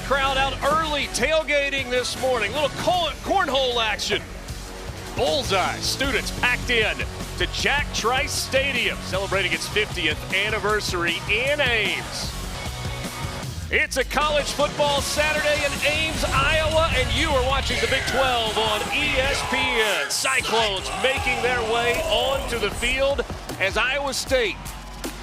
crowd out early tailgating this morning. Little cornhole action. Bullseye students packed in to Jack Trice Stadium, celebrating its 50th anniversary in Ames. It's a college football Saturday in Ames, Iowa, and you are watching the Big 12 on ESPN. Cyclones making their way onto the field as Iowa State,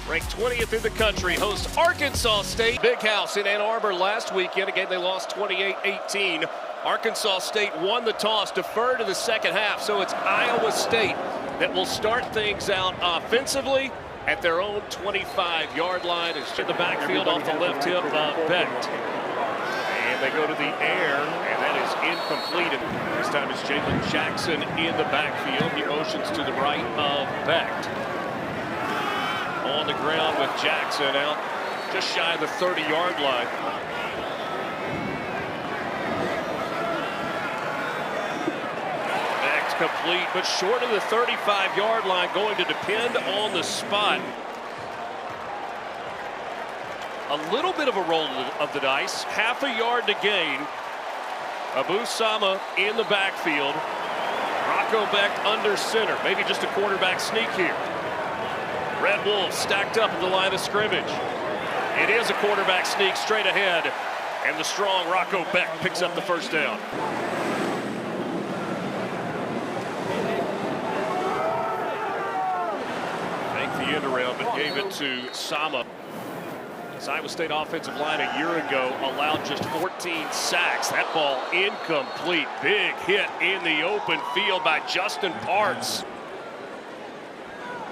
ranked 20th in the country, hosts Arkansas State. Big house in Ann Arbor last weekend. Again, they lost 28-18. Arkansas State won the toss, deferred to the second half, so it's Iowa State that will start things out offensively at their own 25-yard line. It's to the backfield off the left hip of Becht. And they go to the air, and that is incomplete. And this time it's Jalen Jackson in the backfield. He motions to the right of Becht. On the ground with Jackson out just shy of the 30-yard line. Complete, but short of the 35-yard line, going to depend on the spot. A little bit of a roll of the dice, half a yard to gain. Abu Sama in the backfield. Rocco Becht under center, maybe just a quarterback sneak here. Red Wolves stacked up at the line of scrimmage. It is a quarterback sneak straight ahead, and the strong Rocco Becht picks up the first down. End around, but gave it to Sama. This Iowa State offensive line a year ago allowed just 14 sacks. That ball incomplete. Big hit in the open field by Justin Parks.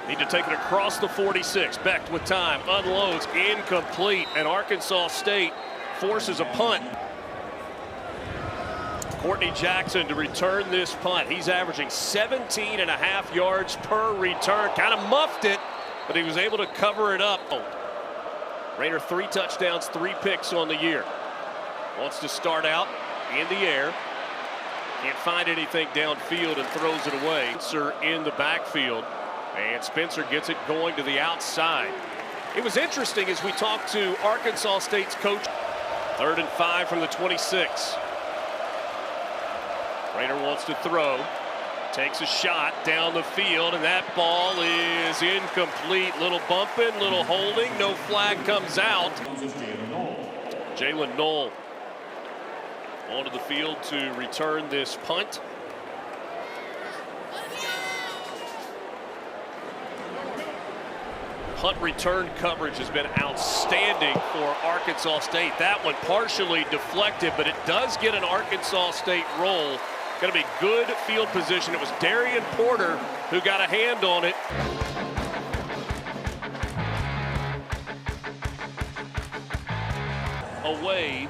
Need to take it across the 46. Becht with time, unloads, incomplete, and Arkansas State forces a punt. Courtney Jackson to return this punt. He's averaging 17.5 yards per return. Kind of muffed it, but he was able to cover it up. Raider 3 touchdowns, 3 picks on the year. Wants to start out in the air. Can't find anything downfield and throws it away. Spencer in the backfield, and Spencer gets it going to the outside. It was interesting as we talked to Arkansas State's coach. 3rd and 5 from the 26. Raider wants to throw. Takes a shot down the field, and that ball is incomplete. Little bumping, little holding. No flag comes out. Jalen Knoll onto the field to return this punt. Punt return coverage has been outstanding for Arkansas State. That one partially deflected, but it does get an Arkansas State roll. Going to be good field position. It was Darian Porter who got a hand on it. Away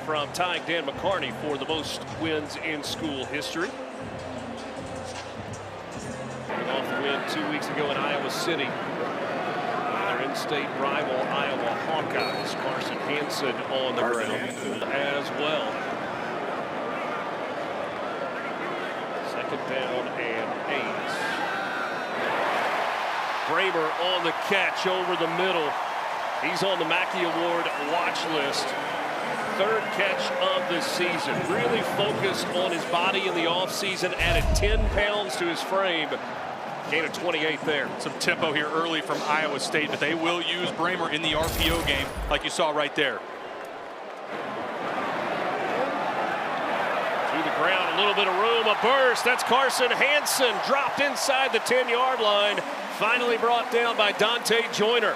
from tying Dan McCarney for the most wins in school history. Coming off the win 2 weeks ago in Iowa City. Their in-state rival Iowa Hawkeyes. Carson Hansen on the ground as well. Down and 8. Bramer on the catch over the middle. He's on the Mackey Award watch list. 3rd catch of the season. Really focused on his body in the offseason. Added 10 pounds to his frame. Gain of 28 there. Some tempo here early from Iowa State, but they will use Bramer in the RPO game like you saw right there. Ground, a little bit of room, a burst. That's Carson Hansen, dropped inside the 10-yard line. Finally brought down by Dante Joyner.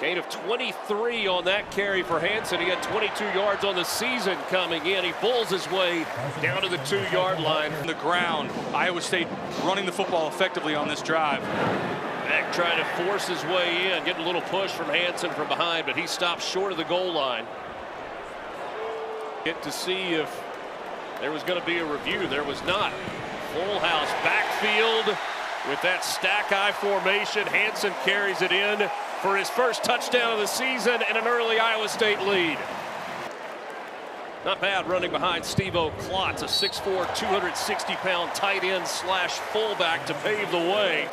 Gain of 23 on that carry for Hansen. He had 22 yards on the season coming in. He pulls his way down to the 2-yard line. From the ground, Iowa State running the football effectively on this drive. Becht trying to force his way in, getting a little push from Hansen from behind, but he stops short of the goal line. Get to see if there was going to be a review. There was not. Full house backfield with that stack eye formation. Hansen carries it in for his first touchdown of the season and an early Iowa State lead. Not bad running behind Steve-O Klotz, a 6'4", 260-pound tight end / fullback to pave the way.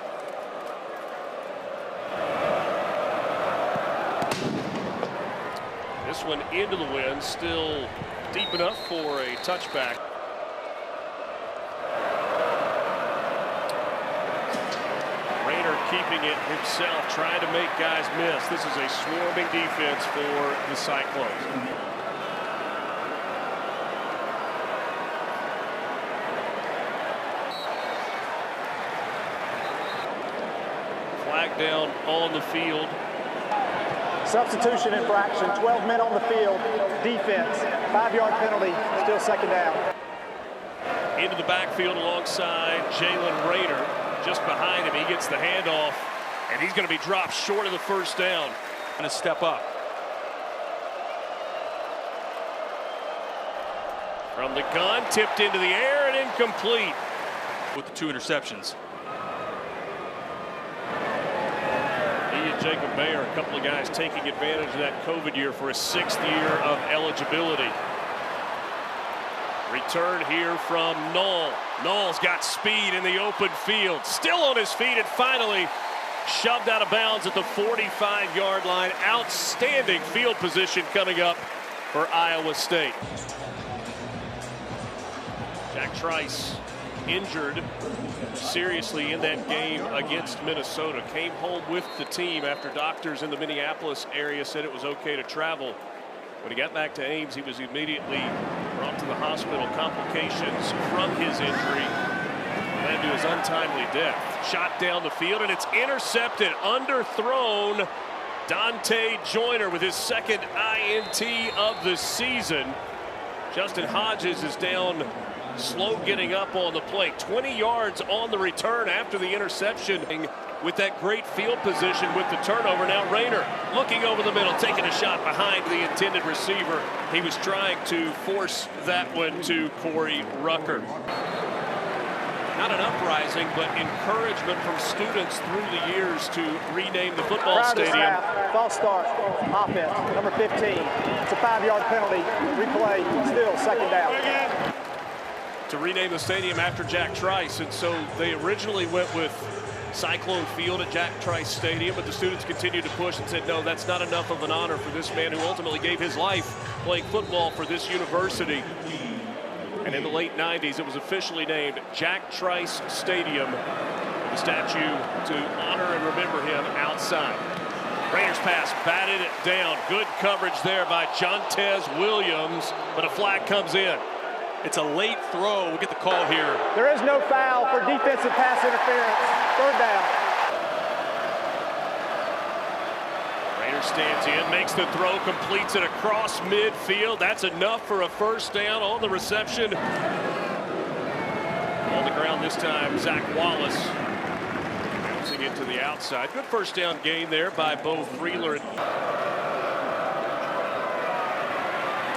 This this one into the wind, still deep enough for a touchback. Rayner keeping it himself, trying to make guys miss. This is a swarming defense for the Cyclones. Flag down on the field. Substitution infraction, 12 men on the field, defense, 5-yard penalty, still second down. Into the backfield alongside Jalen Rayner. Just behind him, he gets the handoff, and he's going to be dropped short of the first down. And a step up. From the gun, tipped into the air and incomplete. With the 2 interceptions. Jacob Bayer, a couple of guys taking advantage of that COVID year for a 6th year of eligibility. Return here from Knoll. Knoll's got speed in the open field, still on his feet, and finally shoved out of bounds at the 45-yard line. Outstanding field position coming up for Iowa State. Jack Trice injured seriously in that game against Minnesota. Came home with the team after doctors in the Minneapolis area said it was okay to travel. When he got back to Ames, he was immediately brought to the hospital. Complications from his injury led to his untimely death. Shot down the field, and it's intercepted, underthrown. Dante Joyner with his 2nd INT of the season. Justin Hodges is down, slow getting up on the play. 20 yards on the return after the interception. With that great field position with the turnover. Now Rayner looking over the middle, taking a shot behind the intended receiver. He was trying to force that one to Corey Rucker. Not an uprising, but encouragement from students through the years to rename the football stadium. False start, offense, number 15. It's a 5-yard penalty. Replay, still second down. To rename the stadium after Jack Trice, and so they originally went with Cyclone Field at Jack Trice Stadium, but the students continued to push and said, no, that's not enough of an honor for this man who ultimately gave his life playing football for this university. And in the late 90s, it was officially named Jack Trice Stadium, with a statue to honor and remember him outside. Raiders pass batted it down. Good coverage there by Jontez Williams, but a flag comes in. It's a late throw. We'll get the call here. There is no foul for defensive pass interference. Third down. Rayner stands in, makes the throw, completes it across midfield. That's enough for a first down on the reception. On the ground this time, Zach Wallace bouncing it to the outside. Good first down gain there by Bo Freeler.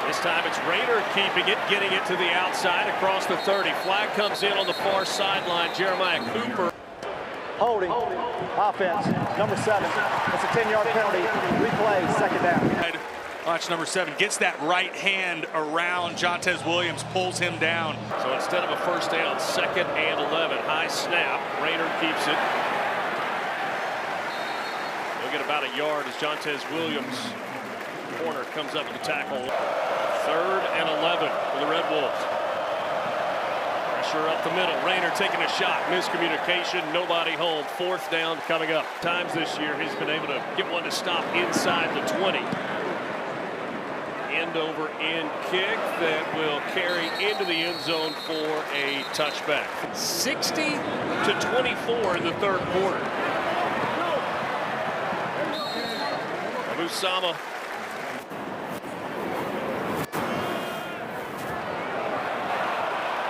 This time it's Rayner keeping it, getting it to the outside across the 30. Flag comes in on the far sideline. Jeremiah Cooper. Holding, offense, number 7. It's a 10-yard penalty. Replay, second down. Watch number 7 gets that right hand around Jontez Williams, pulls him down. So instead of a first down, 2nd and 11. High snap. Rayner keeps it. He'll get about a yard as Jontez Williams, corner, comes up with the tackle. 3rd and 11 for the Red Wolves. Pressure up the middle. Rayner taking a shot. Miscommunication. Nobody home. 4th down coming up. Times this year he's been able to get one to stop inside the 20. End over end kick that will carry into the end zone for a touchback. 60-24 in the 3rd quarter. Abu Sama.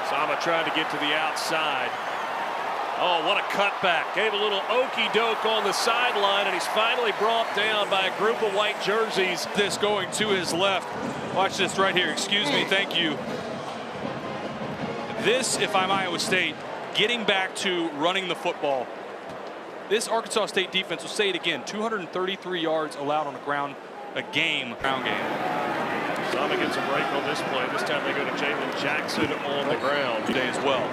Sama trying to get to the outside. Oh, what a cutback. Gave a little okey-doke on the sideline, and he's finally brought down by a group of white jerseys. This going to his left. Watch this right here. Excuse me. Thank you. This, if I'm Iowa State, getting back to running the football. This Arkansas State defense, will say it again, 233 yards allowed on the ground a game. Ground game. Sama gets a break on this play. This time they go to Jalen Jackson on the ground today as well.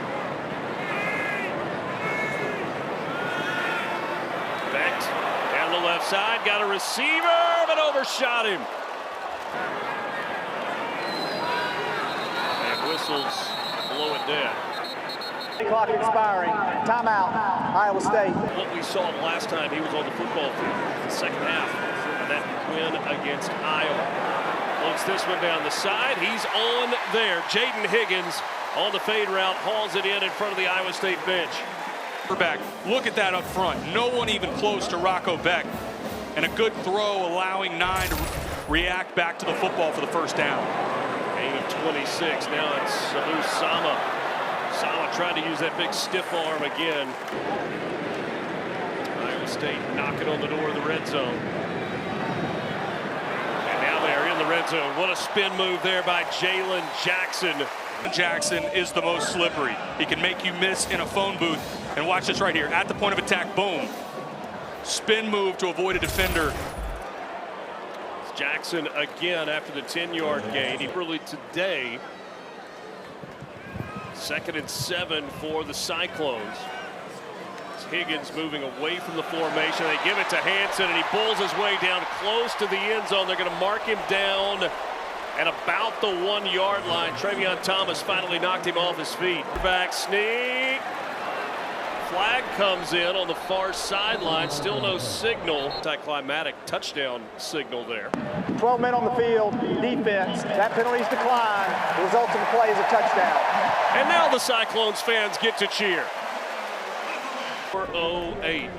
Becht down the left side, got a receiver, but overshot him. And whistles blow it dead. Clock expiring. Timeout. Iowa State. What we saw last time he was on the football field, the second half of that win against Iowa. Floats this one down the side. He's on there. Jaden Higgins on the fade route, hauls it in front of the Iowa State bench. Back. Look at that up front. No one even close to Rocco Becht. And a good throw, allowing 9 to react back to the football for the first down. Gain of 26. Now it's Sabu Sama. Sama trying to use that big stiff arm again. Iowa State knocking on the door of the red zone. And now they're in the red zone. What a spin move there by Jalen Jackson. Jackson is the most slippery. He can make you miss in a phone booth. And watch this right here. At the point of attack, boom. Spin move to avoid a defender. Jackson again after the 10-yard gain. Early today. 2nd and 7 for the Cyclones. It's Higgins moving away from the formation. They give it to Hansen, and he pulls his way down close to the end zone. They're going to mark him down at about the 1-yard line. Travion Thomas finally knocked him off his feet. Back sneak. Flag comes in on the far sideline. Still no signal. Anticlimactic touchdown signal there. 12 men on the field. Defense. That penalty's declined. The result of the play is a touchdown. And now the Cyclones fans get to cheer. 4:08.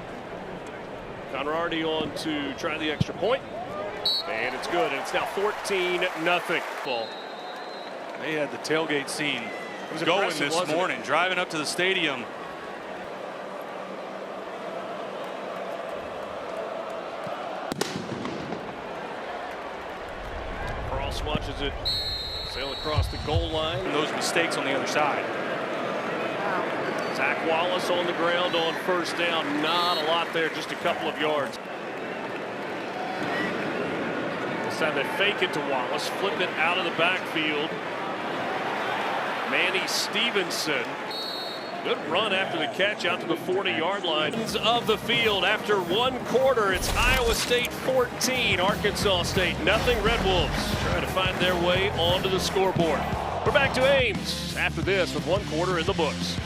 Conradi on to try the extra point. And it's good. And it's now 14-0. They had the tailgate scene going this morning, driving up to the stadium. Cross watches it sail across the goal line. And those mistakes on the other side. Zach Wallace on the ground on first down. Not a lot there, just a couple of yards. This time they fake it to Wallace, flip it out of the backfield. Manny Stevenson. Good run after the catch out to the 40-yard line of the field. After 1 quarter, it's Iowa State 14, Arkansas State nothing. Red Wolves trying to find their way onto the scoreboard. We're back to Ames after this with 1 quarter in the books.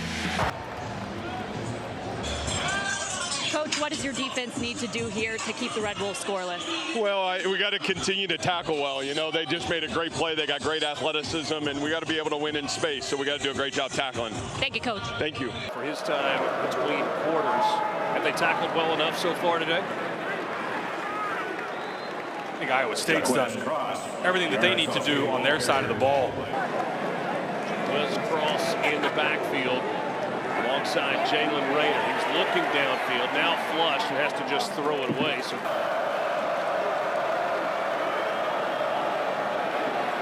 Coach, what does your defense need to do here to keep the Red Wolves scoreless? Well, we got to continue to tackle well. You know, they just made a great play. They got great athleticism, and we got to be able to win in space. So we got to do a great job tackling. Thank you, Coach. Thank you. For his time between quarters, have they tackled well enough so far today? I think Iowa State's done everything that they need to do on their side of the ball. Was cross in the backfield alongside Jalen Rayner. He's looking downfield, now flush, and has to just throw it away. So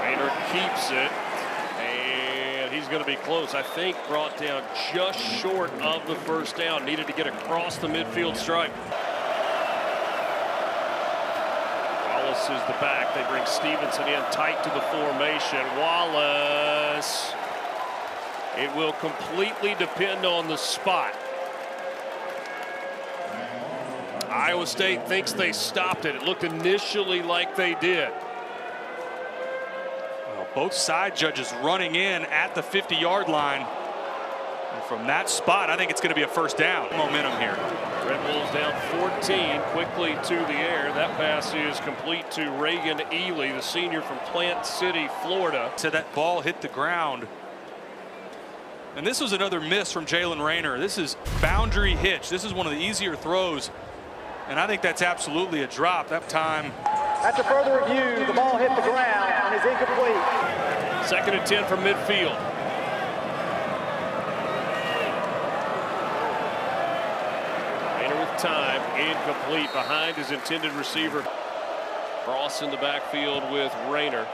Rayner keeps it, and he's going to be close. I think brought down just short of the first down. Needed to get across the midfield stripe. Wallace is the back. They bring Stevenson in tight to the formation. Wallace. It will completely depend on the spot. Iowa State thinks they stopped it. It looked initially like they did. Well, both side judges running in at the 50-yard line. And from that spot, I think it's going to be a first down. Momentum here. Red Wolves down 14, quickly to the air. That pass is complete to Reagan Ely, the senior from Plant City, Florida. So that ball hit the ground. And this was another miss from Jalen Rayner. This is boundary hitch. This is one of the easier throws. And I think that's absolutely a drop that time. After further review, the ball hit the ground and is incomplete. 2nd and 10 from midfield. Rayner with time, incomplete behind his intended receiver. Cross in the backfield with Rayner.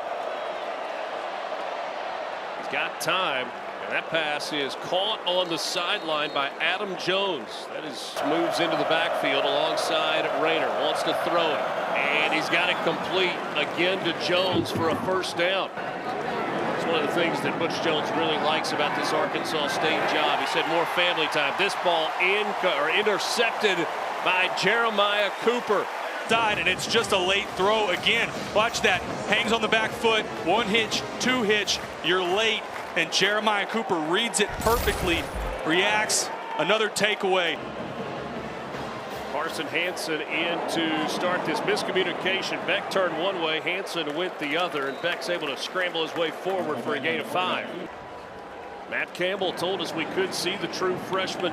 He's got time. That pass is caught on the sideline by Adam Jones. That is moves into the backfield alongside Rayner. Wants to throw it. And he's got it complete again to Jones for a first down. It's one of the things that Butch Jones really likes about this Arkansas State job. He said more family time. This ball intercepted by Jeremiah Cooper. died, and it's just a late throw again. Watch that. Hangs on the back foot. One hitch, two hitch. You're late, and Jeremiah Cooper reads it perfectly. Reacts. Another takeaway. Carson Hansen in to start this miscommunication. Becht turned one way, Hansen went the other, and Becht's able to scramble his way forward for a gain of 5. Matt Campbell told us we could see the true freshman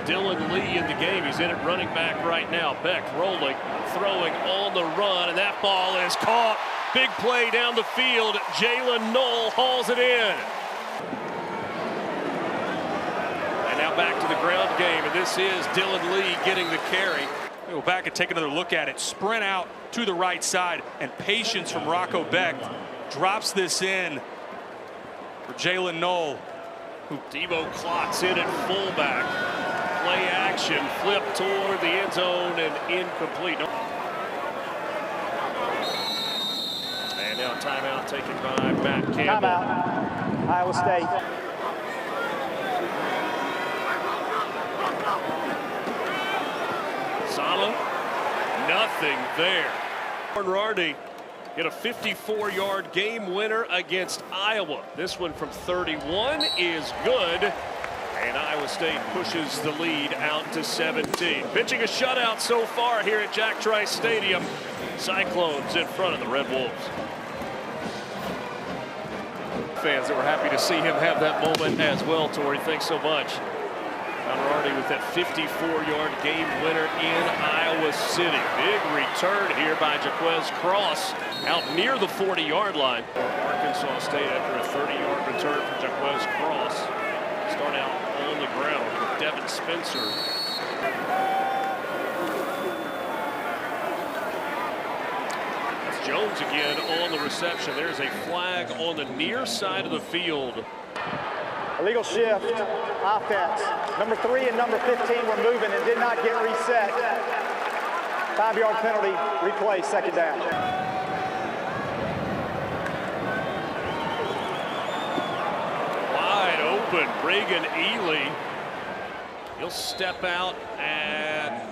Dylan Lee in the game. He's in at running back right now. Becht rolling, throwing on the run, and that ball is caught. Big play down the field. Jalen Knoll hauls it in. And now back to the ground game, and this is Dylan Lee getting the carry. Go back and take another look at it. Sprint out to the right side, and patience from Rocco Becht drops this in for Jalen Knoll. Devo clocks in at fullback. Play action, flip toward the end zone, and incomplete. And now timeout taken by Matt Campbell. Timeout, Iowa State. Sama, nothing there. Bernardi get a 54-yard game winner against Iowa. This one from 31 is good. And Iowa State pushes the lead out to 17. Pitching a shutout so far here at Jack Trice Stadium. Cyclones in front of the Red Wolves. Fans that were happy to see him have that moment as well, Tori. Thanks so much. Bernardi with that 54-yard game winner in Iowa City. Big return here by Jaquez Cross out near the 40-yard line. Arkansas State after a 30-yard return from Jaquez Cross. Start out on the ground with Devin Spencer. That's Jones again on the reception. There's a flag on the near side of the field. Illegal shift, offense. Number 3 and number 15 were moving and did not get reset. 5-yard penalty, replay, second down. Wide open, Reagan Ely. He'll step out at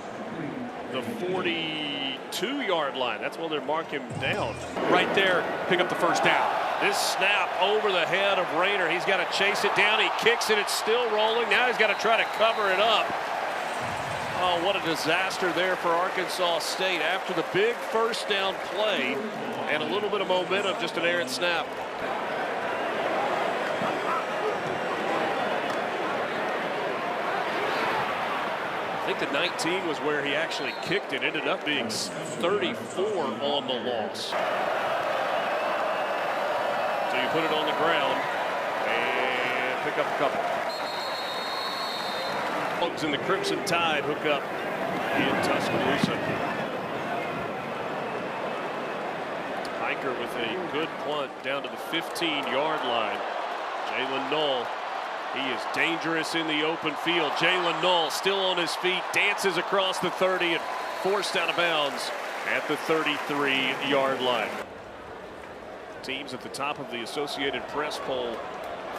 the 42-yard line. That's when they're marking him down. Right there, pick up the first down. This snap over the head of Rayner. He's got to chase it down. He kicks it. It's still rolling. Now he's got to try to cover it up. Oh, what a disaster there for Arkansas State after the big first down play and a little bit of momentum, just an errant snap. I think the 19 was where he actually kicked it. Ended up being 34 on the loss. So you put it on the ground and pick up a couple. Bugs and the Crimson Tide hook up in Tuscaloosa. Hiker with a good punt down to the 15-yard line. Jalen Knoll, he is dangerous in the open field. Jalen Knoll still on his feet, dances across the 30 and forced out of bounds at the 33-yard line. Teams at the top of the Associated Press poll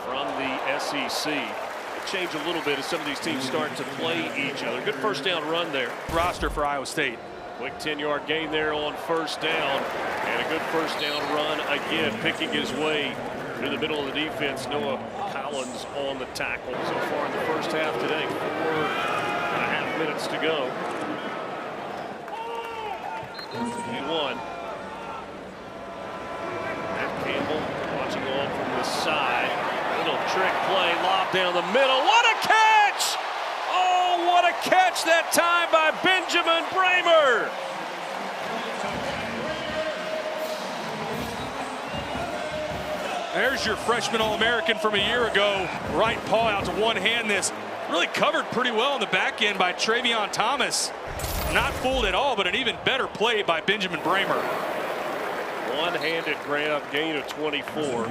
from the SEC. It changed a little bit as some of these teams start to play each other. Good first down run there. Roster for Iowa State. Quick 10-yard gain there on first down. And a good first down run again, picking his way through the middle of the defense. Noah Collins on the tackle. So far in the first half today, 4.5 minutes to go. 1. Campbell watching on from the side. Little trick play, lob down the middle. What a catch! Oh, what a catch that time by Benjamin Bramer. There's your freshman All-American from a year ago. Right paw out to one hand this. Really covered pretty well on the back end by Travion Thomas. Not fooled at all, but an even better play by Benjamin Bramer. One-handed grab, gain of 24.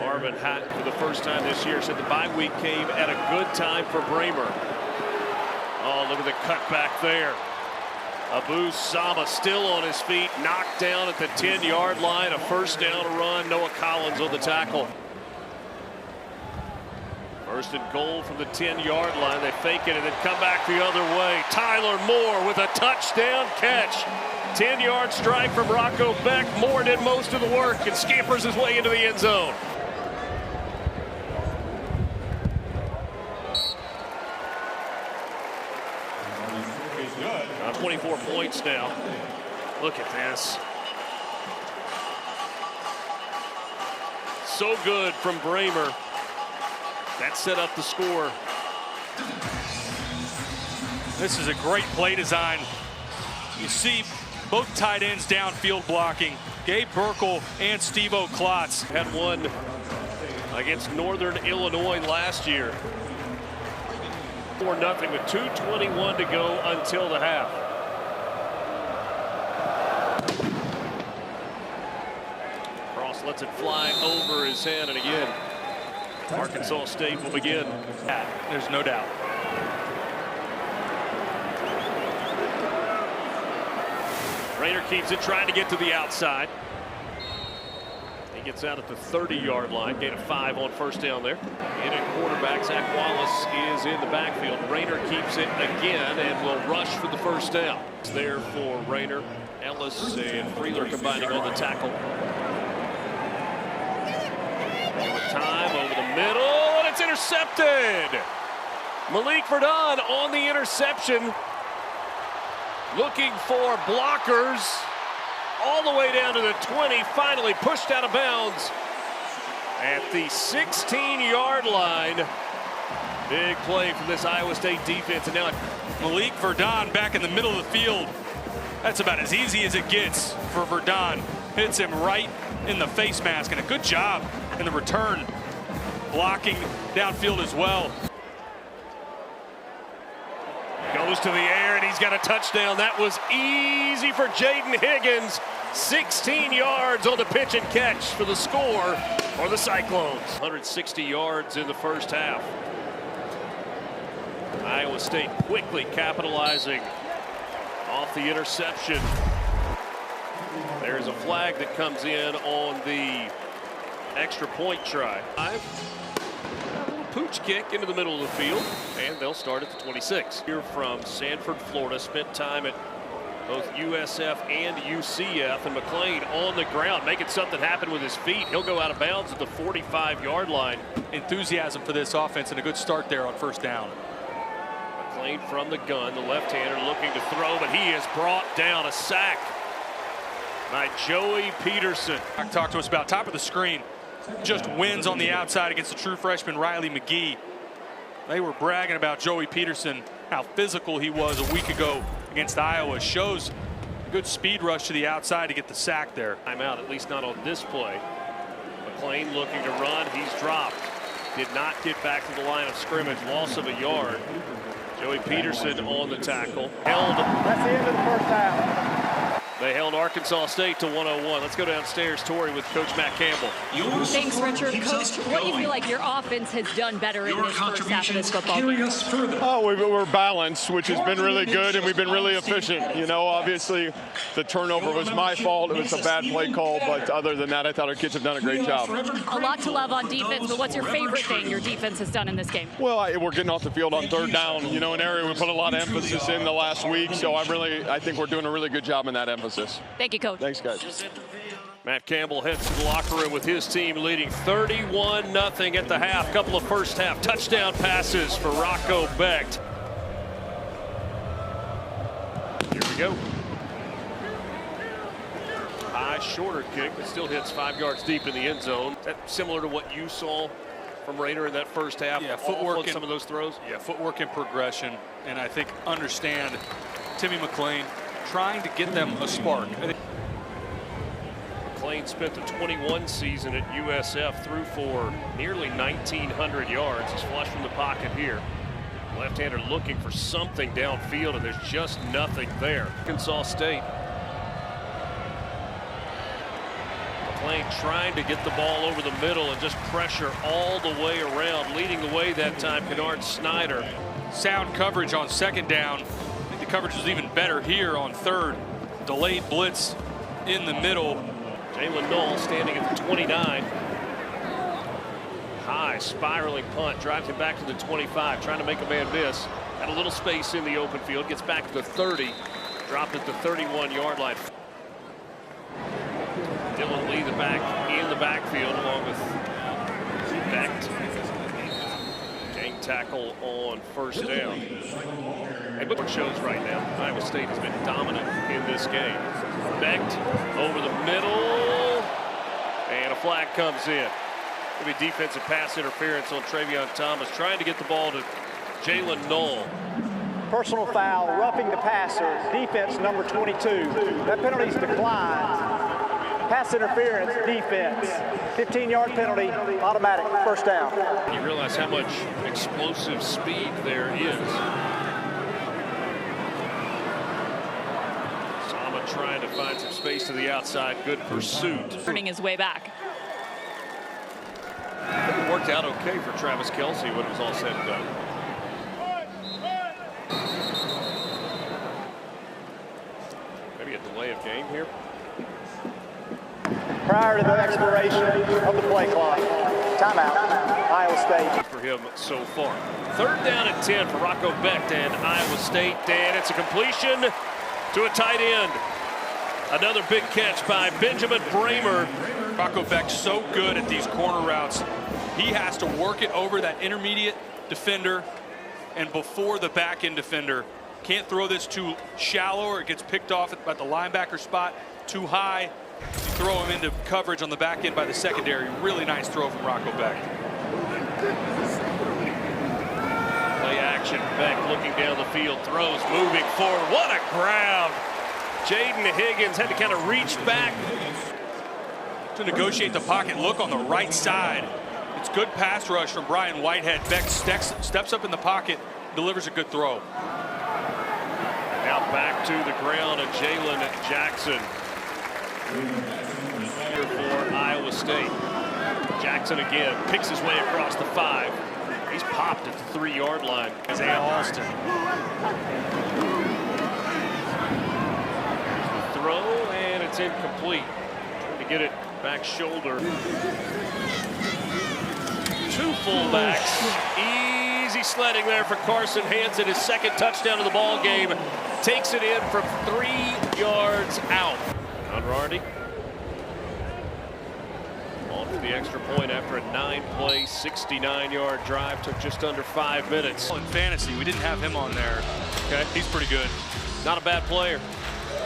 Marvin Hatton for the first time this year said the bye week came at a good time for Bramer. Oh, look at the cutback there. Abu Sama still on his feet, knocked down at the 10-yard line. A first down run. Noah Collins on the tackle. First and goal from the 10-yard line. They fake it and then come back the other way. Tyler Moore with a touchdown catch. 10-yard strike from Rocco Becht. Moore did most of the work and scampers his way into the end zone. 24 points now. Look at this. So good from Bramer. That set up the score. This is a great play design. You see both tight ends downfield blocking. Gabe Burkle and Steve-O Klotz. Had one against Northern Illinois last year. 4-0 with 2:21 to go until the half. Cross lets it fly over his head, and again, Arkansas State will begin. There's no doubt. Rayner keeps it, trying to get to the outside. He gets out at the 30-yard line, gain of 5 on first down there. In at quarterback, Zach Wallace is in the backfield. Rayner keeps it again and will rush for the first down. It's there for Rayner. Ellis and Freeler combining on the tackle. With time over the middle, and it's intercepted. Malik Verdon on the interception. Looking for blockers all the way down to the 20, finally pushed out of bounds at the 16-yard line. Big play from this Iowa State defense, and now Malik Verdon back in the middle of the field. That's about as easy as it gets for Verdon. Hits him right in the face mask, and a good job in the return, blocking downfield as well. Goes to the air, and he's got a touchdown. That was easy for Jaden Higgins. 16 yards on the pitch and catch for the score for the Cyclones. 160 yards in the first half. Iowa State quickly capitalizing off the interception. There's a flag that comes in on the extra point try. Pooch kick into the middle of the field, and they'll start at the 26. Here from Sanford, Florida, spent time at both USF and UCF, and McLean on the ground making something happen with his feet. He'll go out of bounds at the 45-yard line. Enthusiasm for this offense and a good start there on first down. McLean from the gun, the left-hander looking to throw, but he is brought down. A sack by Joey Peterson. Talk to us about top of the screen. Just wins on the outside against the true freshman Riley McGee. They were bragging about Joey Peterson, how physical he was a week ago against Iowa. Shows a good speed rush to the outside to get the sack there. Timeout, at least not on this play. McLean looking to run. He's dropped. Did not get back to the line of scrimmage. Loss of a yard. Joey Peterson on the tackle. Held. That's the end of the first half. They held Arkansas State to 101. Let's go downstairs, Tori, with Coach Matt Campbell. Thanks, Richard. Coach, what do you feel like your offense has done better in this first half of this football game? Oh, we're balanced, which has been really good, and we've been really efficient. You know, obviously, the turnover was my fault. It was a bad play call, but other than that, I thought our kids have done a great job. A lot to love on defense, but what's your favorite thing your defense has done in this game? Well, we're getting off the field on third down. You know, an area we put a lot of emphasis in the last week, so I think we're doing a really good job in that emphasis. Thank you, Coach. Thanks, guys. Matt Campbell heads to the locker room with his team leading 31-0 at the half. Couple of first half touchdown passes for Rocco Becht. Here we go. High, shorter kick that still hits 5 yards deep in the end zone. That's similar to what you saw from Rayner in that first half. Yeah, footwork on some of those throws. Yeah, footwork and progression, and I think understand Timmy McLean trying to get them a spark. McLean spent the 21 season at USF, threw for nearly 1,900 yards. He's flush from the pocket here. Left-hander looking for something downfield, and there's just nothing there. Arkansas State. McLean trying to get the ball over the middle and just pressure all the way around. Leading the way that time, Kennard Snyder. Sound coverage on second down. I think the coverage was even better here on third. Delayed blitz in the middle. Jalen Knoll standing at the 29. High spiraling punt drives him back to the 25, trying to make a man miss. Had a little space in the open field, gets back to the 30, dropped at the 31-yard line. Dylan Lee in the backfield along with Becht. Gang tackle on first down. And look what it shows right now. Iowa State has been dominant in this game. Becht over the middle, and a flag comes in. It'll be defensive pass interference on Travion Thomas, trying to get the ball to Jalen Knoll. Personal foul, roughing the passer, defense number 22. That penalty's declined. Pass interference, defense. 15-yard penalty, automatic, first down. You realize how much explosive speed there is. Sama trying to find some space to the outside. Good pursuit. Turning his way back. It worked out okay for Travis Kelce when it was all said and done. Maybe a delay of game here. Prior to the expiration of the play clock. Timeout, Iowa State. For him so far. Third down and 10 for Rocco Becht and Iowa State. And it's a completion to a tight end. Another big catch by Benjamin Bramer. Rocco Becht so good at these corner routes. He has to work it over that intermediate defender and before the back end defender. Can't throw this too shallow or it gets picked off at the linebacker spot. Too high, you throw him into coverage on the back end by the secondary. Really nice throw from Rocco Becht. Play action, Becht looking down the field, throws, moving forward. What a grab! Jaden Higgins had to kind of reach back to negotiate the pocket look on the right side. It's good pass rush from Brian Whitehead. Becht steps up in the pocket, delivers a good throw. Now back to the ground and Jalen Jackson here for Iowa State. Jackson again picks his way across the 5. He's popped at the 3-yard line. Isaiah Alston. The throw, and it's incomplete. Trying to get it back shoulder. Two fullbacks. Easy sledding there for Carson Hansen. His second touchdown of the ball game. Takes it in from 3 yards out. Conradi on for the extra point after a 9-play, 69-yard drive. Took just under 5 minutes. In fantasy, we didn't have him on there. Okay, he's pretty good. Not a bad player.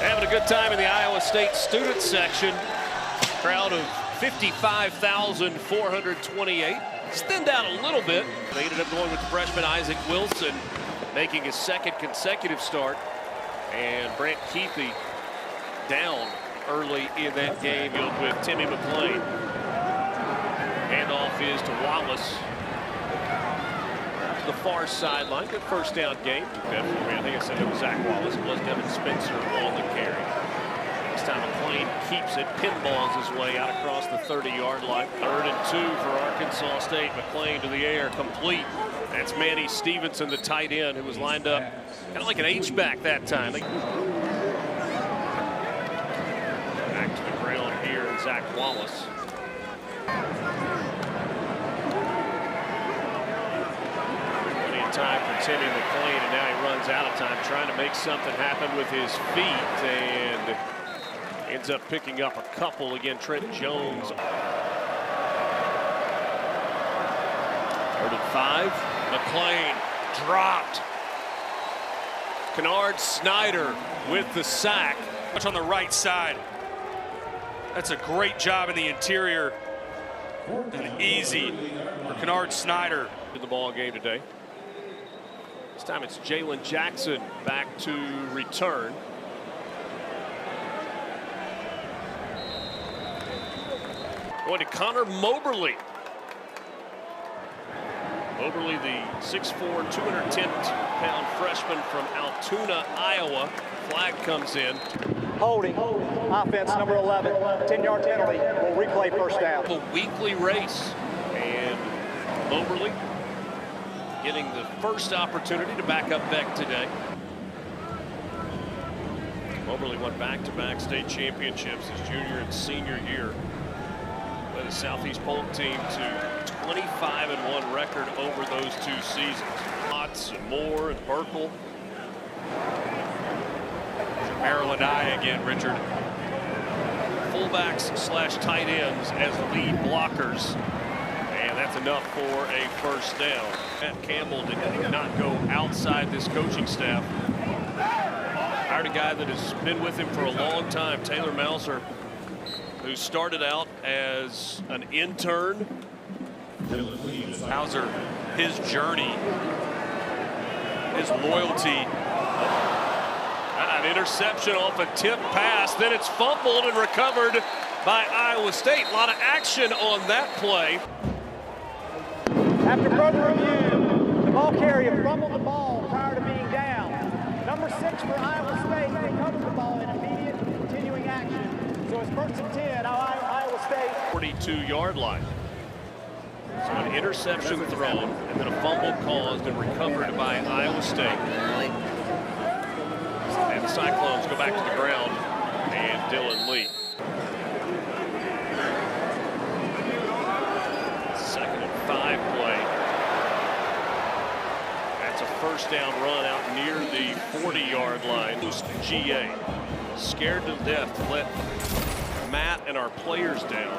Having a good time in the Iowa State student section. Crowd of 55,428. Thinned out a little bit. They ended up going with the freshman Isaac Wilson, making his second consecutive start. And Brant Keithy down early in that game with Timmy McClain. Handoff is to Wallace. To the far sideline. Good first down game. I think I said it was Zach Wallace. It was Devin Spencer on the carry. This time McClain keeps it, pinballs his way out across the 30-yard line. 3rd and 2 for Arkansas State. McClain to the air, complete. That's Manny Stevenson, the tight end, who was lined up kind of like an H-back that time. Back to the ground here, and Zach Wallace. Plenty of time for Timmy McClain, and now he runs out of time trying to make something happen with his feet, and ends up picking up a couple. Again, Trent Jones. 3rd and 5. McClain dropped. Kennard Snyder with the sack. Much on the right side. That's a great job in the interior. And easy for Kennard Snyder. In the ball game today. This time it's Jalen Jackson back to return. Going to Connor Moberly. Moberly, the 6'4", 210-pound freshman from Altoona, Iowa. Flag comes in. Holding, offense number 11, 10-yard penalty. We'll replay first down. A weekly race, and Moberly getting the first opportunity to back up Becht today. Moberly won back-to-back state championships his junior and senior year. Led the Southeast Polk team to 25-1 record over those 2 seasons. Potts and Moore and Burkle. Maryland eye again, Richard. Fullbacks / tight ends as lead blockers. And that's enough for a first down. Matt Campbell did not go outside this coaching staff. Hired a guy that has been with him for a long time, Taylor Mauser, who started out as an intern. Mauser, his journey, his loyalty. An interception off a tip pass, then it's fumbled and recovered by Iowa State. A lot of action on that play. After further review, the ball carrier fumbled the ball prior to being down. Number 6 for Iowa State recovered the ball in immediate continuing action. So it's 1st and 10, Iowa State. 42-yard line. So an interception thrown and then a fumble caused and recovered by Iowa State. And the Cyclones go back to the ground and Dylan Lee. 2nd and 5 play. That's a first down run out near the 40-yard line. GA scared to death to let Matt and our players down.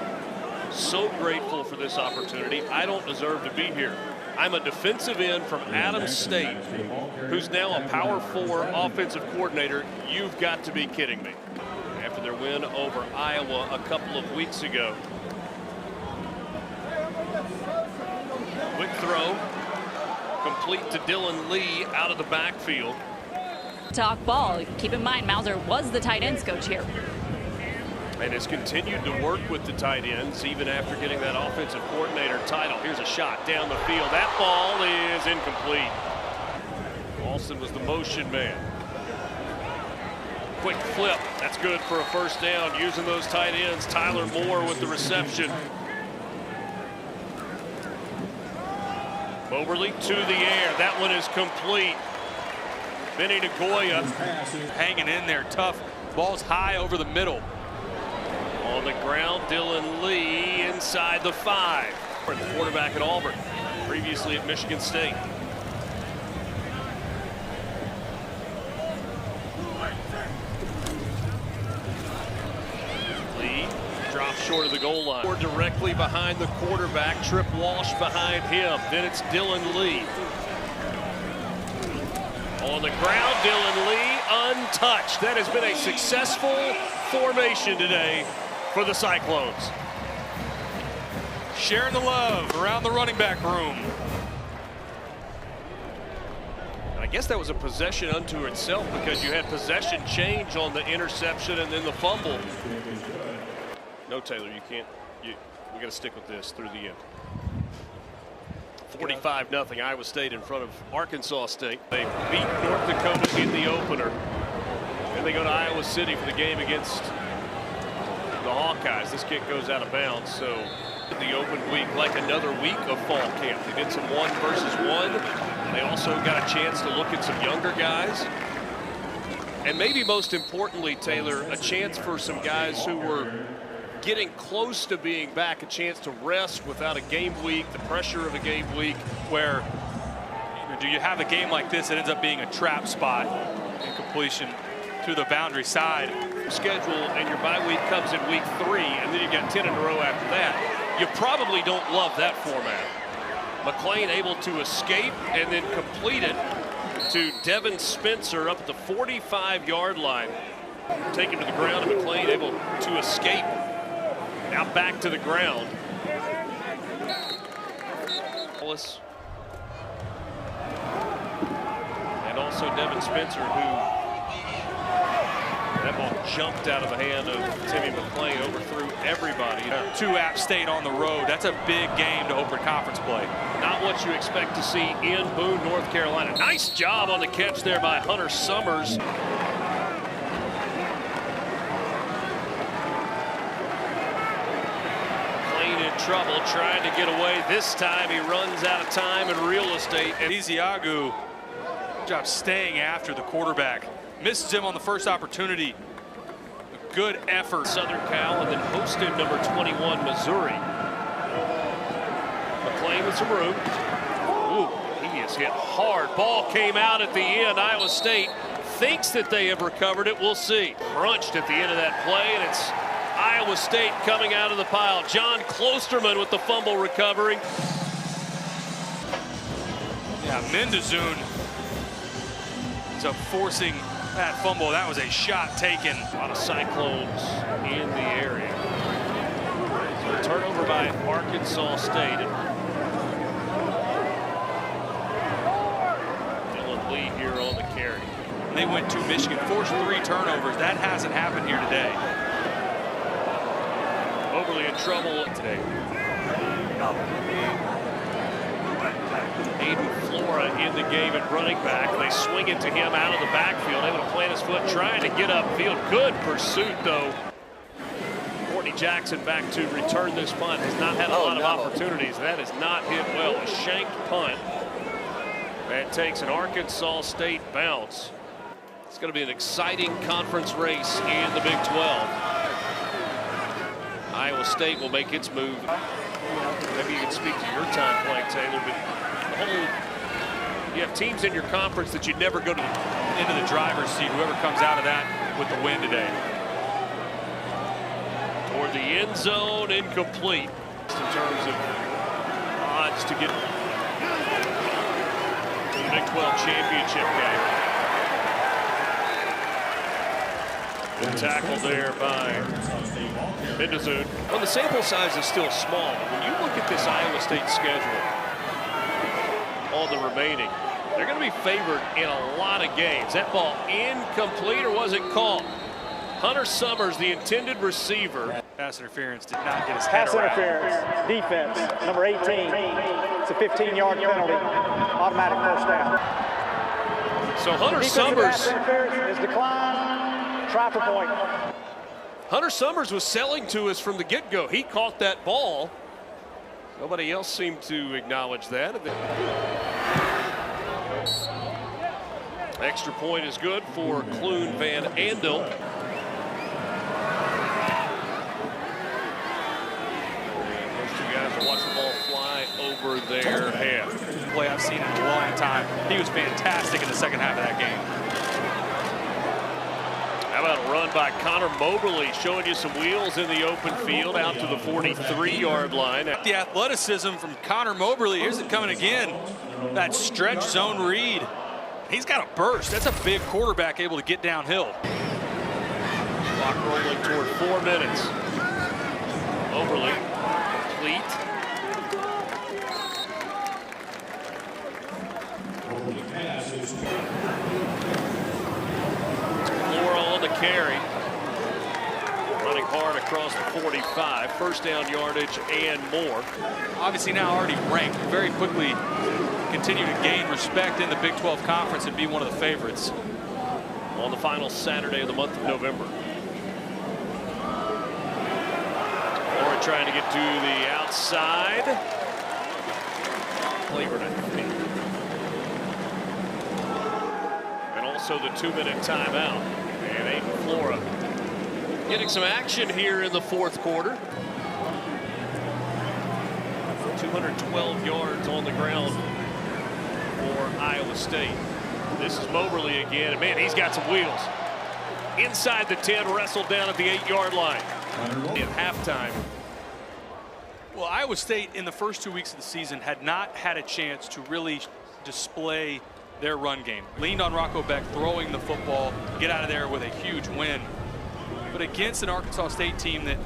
So grateful for this opportunity. I don't deserve to be here. I'm a defensive end from Adams State who's now a Power 4 offensive coordinator. You've got to be kidding me. After their win over Iowa a couple of weeks ago. Quick throw, complete to Dylan Lee out of the backfield. Talk ball. Keep in mind, Mauser was the tight ends coach here. And has continued to work with the tight ends even after getting that offensive coordinator title. Here's a shot down the field. That ball is incomplete. Alston was the motion man. Quick flip. That's good for a first down using those tight ends. Tyler Moore with the reception. Moberly to the air. That one is complete. Benny Nagoya Hanging in there tough. Ball's high over the middle. on the ground. Dylan Lee inside the 5. The quarterback at Auburn, previously at Michigan State. Lee drops short of the goal line. Or directly behind the quarterback. Trip Walsh behind him. Then it's Dylan Lee. On the ground, Dylan Lee untouched. That has been a successful formation today for the Cyclones. Sharing the love around the running back room. I guess that was a possession unto itself because you had possession change on the interception and then the fumble. No, Taylor, you can't. We got to stick with this through the end. 45-0 Iowa State in front of Arkansas State. They beat North Dakota in the opener. And they go to Iowa City for the game against the Hawkeyes. This kick goes out of bounds. So the open week like another week of fall camp. They did some 1 versus 1. They also got a chance to look at some younger guys. And maybe most importantly, Taylor, a chance for some guys who were getting close to being back, a chance to rest without a game week, the pressure of a game week. Where do you have a game like this that ends up being a trap spot in completion to the boundary side? Schedule and your bye week comes in week 3 and then you got 10 in a row after that. You probably don't love that format. McClain able to escape and then complete it to Devin Spencer up at the 45-yard line. Taken to the ground and McClain able to escape. Now back to the ground. And also Devin Spencer, who that ball jumped out of the hand of Timmy McClain, overthrew everybody. To App State on the road. That's a big game to open conference play. Not what you expect to see in Boone, North Carolina. Nice job on the catch there by Hunter Summers. Trouble trying to get away. This time he runs out of time and real estate. And Ezeagu, job staying after the quarterback. Misses him on the first opportunity. A good effort. Southern Cal and then hosted number 21 Missouri. McClain with some room. Ooh, he is hit hard. Ball came out at the end. Iowa State thinks that they have recovered it. We'll see. Crunched at the end of that play, and it's Iowa State coming out of the pile. John Klosterman with the fumble recovery. Yeah, Mendezoon ends up forcing that fumble. That was a shot taken. A lot of Cyclones in the area. So a turnover by Arkansas State. Dylan Lee here on the carry. They went to Michigan, forced 3 turnovers. That hasn't happened here today. Moberly in trouble today. Aiden Flora in the game at running back. They swing it to him out of the backfield, able to plant his foot, trying to get upfield. Good pursuit, though. Courtney Jackson back to return this punt. Has not had a lot of opportunities. That is not hit well. A shanked punt. That takes an Arkansas State bounce. It's going to be an exciting conference race in the Big 12. Iowa State will make its move. Maybe you can speak to your time playing, Taylor, but the whole, you have teams in your conference that you never go to into the driver's seat, whoever comes out of that with the win today. Toward the end zone, incomplete. In terms of odds to get to the Big 12 championship game. Good tackle there by Mendezoon. Well, the sample size is still small. When you look at this Iowa State schedule on the remaining, they're going to be favored in a lot of games. That ball incomplete, or was it caught? Hunter Summers, the intended receiver. Pass interference did not get his head Pass around. interference, defense, number 18. It's a 15-yard penalty, automatic first down. So Hunter Defensive Summers. pass interference is declined, try for point. Hunter Summers was selling to us from the get-go. He caught that ball. Nobody else seemed to acknowledge that. Extra point is good for Clune Van Andel. Those two guys will watch the ball fly over their head. Play I've seen in a long time. He was fantastic in the second half of that game. How about a run by Connor Moberly, showing you some wheels in the open field out to the 43-yard line. The athleticism from Connor Moberly. Here's it coming again. That stretch zone read. He's got a burst. That's a big quarterback able to get downhill. Clock rolling toward 4 minutes. Moberly complete. The carry, running hard across the 45, first down yardage and more. Obviously now already ranked, very quickly continue to gain respect in the Big 12 Conference and be one of the favorites. On the final Saturday of the month of November. Or trying to get to the outside. Flavored, I think. And also the 2-minute timeout. And Aiden Flora getting some action here in the fourth quarter. 212 yards on the ground for Iowa State. This is Moberly again. And man, he's got some wheels. Inside the 10, wrestled down at the 8-yard line. At halftime. Well, Iowa State in the first 2 weeks of the season had not had a chance to really display their run game. Leaned on Rocco Becht throwing the football, get out of there with a huge win. But against an Arkansas State team that...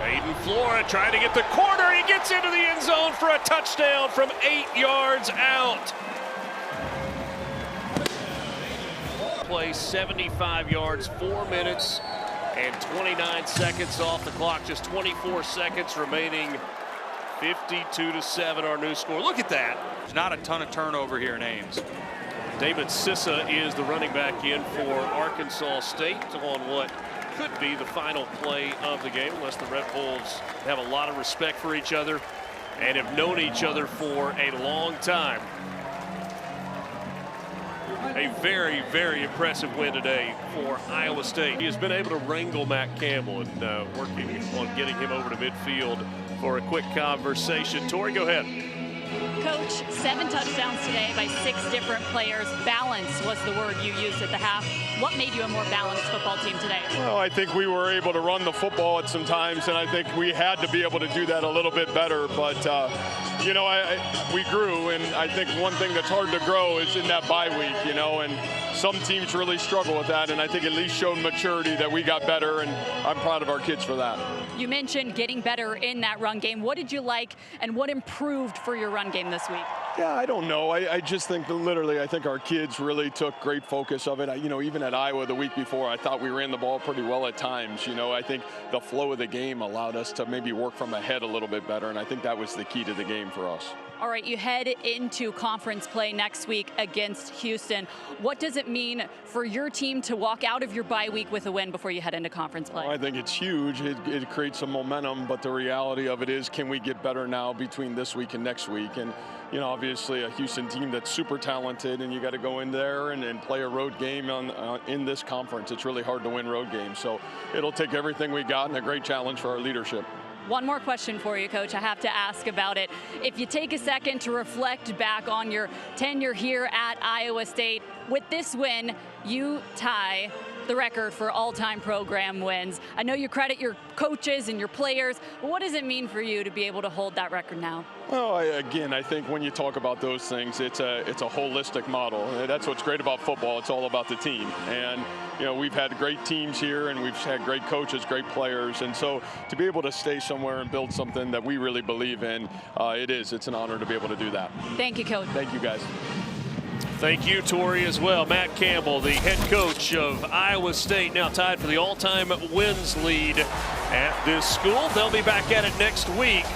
Aiden Flora trying to get the corner. He gets into the end zone for a touchdown from 8 yards out. Play 75 yards, 4 minutes and 29 seconds off the clock. Just 24 seconds remaining. 52-7 our new score. Look at that. There's not a ton of turnover here in Ames. David Sissa is the running back in for Arkansas State on what could be the final play of the game, unless the Red Bulls have a lot of respect for each other and have known each other for a long time. A very, very impressive win today for Iowa State. He has been able to wrangle Matt Campbell and working on getting him over to midfield for a quick conversation. Tori, go ahead. Coach, 7 touchdowns today by 6 different players. Balance was the word you used at the half. What made you a more balanced football team today? Well, I think we were able to run the football at some times, and I think we had to be able to do that a little bit better. But, you know, we grew, and I think one thing that's hard to grow is in that bye week, you know, and some teams really struggle with that, and I think at least showed maturity that we got better, and I'm proud of our kids for that. You mentioned getting better in that run game. What did you like, and what improved for your run game this week? Yeah, I don't know. I just think that literally, I think our kids really took great focus of it. You know, even at Iowa the week before, I thought we ran the ball pretty well at times. You know, I think the flow of the game allowed us to maybe work from ahead a little bit better, and I think that was the key to the game for us. All right, you head into conference play next week against Houston. What does it mean for your team to walk out of your bye week with a win before you head into conference play? Well, I think it's huge. It creates some momentum, but the reality of it is, can we get better now between this week and next week? And, you know, obviously a Houston team that's super talented, and you got to go in there and play a road game in this conference. It's really hard to win road games. So it'll take everything we got, and a great challenge for our leadership. One more question for you, Coach. I have to ask about it. If you take a second to reflect back on your tenure here at Iowa State, with this win, you tie the record for all-time program wins. I know you credit your coaches and your players, but what does it mean for you to be able to hold that record now? Well, again, I think when you talk about those things, it's a holistic model. That's what's great about football. It's all about the team. And, you know, we've had great teams here, and we've had great coaches, great players. And so to be able to stay somewhere and build something that we really believe in, it's an honor to be able to do that. Thank you, Coach. Thank you, guys. Thank you, Tori, as well. Matt Campbell, the head coach of Iowa State, now tied for the all-time wins lead at this school. They'll be back at it next week.